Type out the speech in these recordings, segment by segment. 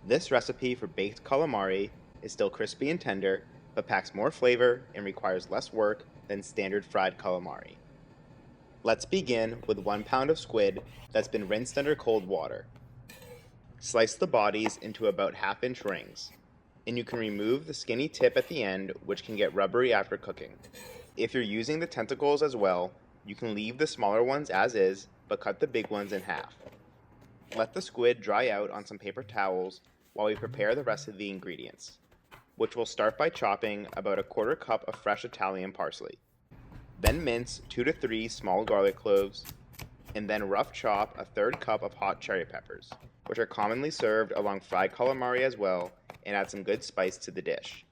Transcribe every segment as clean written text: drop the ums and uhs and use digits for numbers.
This recipe for baked calamari is still crispy and tender, but packs more flavor and requires less work than standard fried calamari. Let's begin with 1 pound of squid that's been rinsed under cold water. Slice the bodies into about half-inch rings, and you can remove the skinny tip at the end, which can get rubbery after cooking. If you're using the tentacles as well, you can leave the smaller ones as is, but cut the big ones in half. Let the squid dry out on some paper towels while we prepare the rest of the ingredients, which we'll start by chopping about a 1/4 cup of fresh Italian parsley. Then mince 2 to 3 small garlic cloves, and then rough chop a 1/3 cup of hot cherry peppers, which are commonly served along fried calamari as well, and add some good spice to the dish.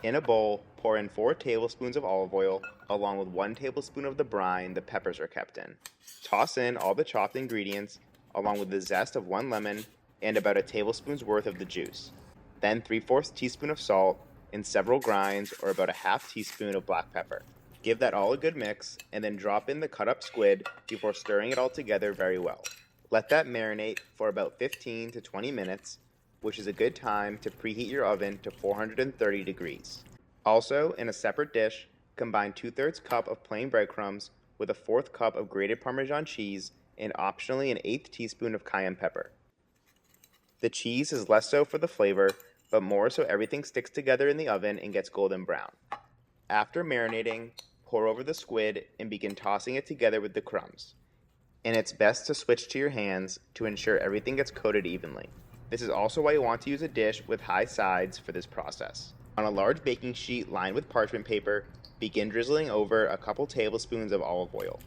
In a bowl, pour in 4 tablespoons of olive oil, along with 1 tablespoon of the brine the peppers are kept in. Toss in all the chopped ingredients, along with the zest of 1 lemon and about a tablespoon's worth of the juice. Then 3/4 teaspoon of salt and several grinds or about a half teaspoon of black pepper. Give that all a good mix and then drop in the cut up squid before stirring it all together very well. Let that marinate for about 15 to 20 minutes, which is a good time to preheat your oven to 430 degrees. Also, in a separate dish, combine 2/3 cup of plain breadcrumbs with a 1/4 cup of grated Parmesan cheese and optionally an 1/8 teaspoon of cayenne pepper. The cheese is less so for the flavor, but more so everything sticks together in the oven and gets golden brown. After marinating, pour over the squid and begin tossing it together with the crumbs. And it's best to switch to your hands to ensure everything gets coated evenly. This is also why you want to use a dish with high sides for this process. On a large baking sheet lined with parchment paper, begin drizzling over a couple tablespoons of olive oil.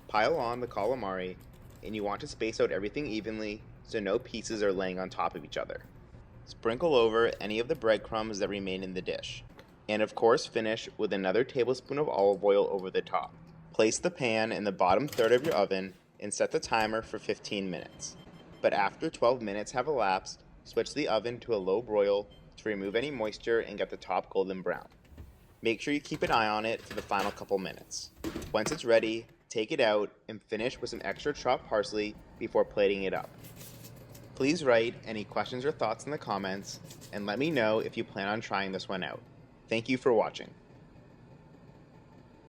Pile on the calamari, and you want to space out everything evenly so no pieces are laying on top of each other. Sprinkle over any of the breadcrumbs that remain in the dish. And of course finish with another tablespoon of olive oil over the top. Place the pan in the bottom third of your oven and set the timer for 15 minutes. But after 12 minutes have elapsed, switch the oven to a low broil to remove any moisture and get the top golden brown. Make sure you keep an eye on it for the final couple minutes. Once it's ready, take it out and finish with some extra chopped parsley before plating it up. Please write any questions or thoughts in the comments and let me know if you plan on trying this one out. Thank you for watching.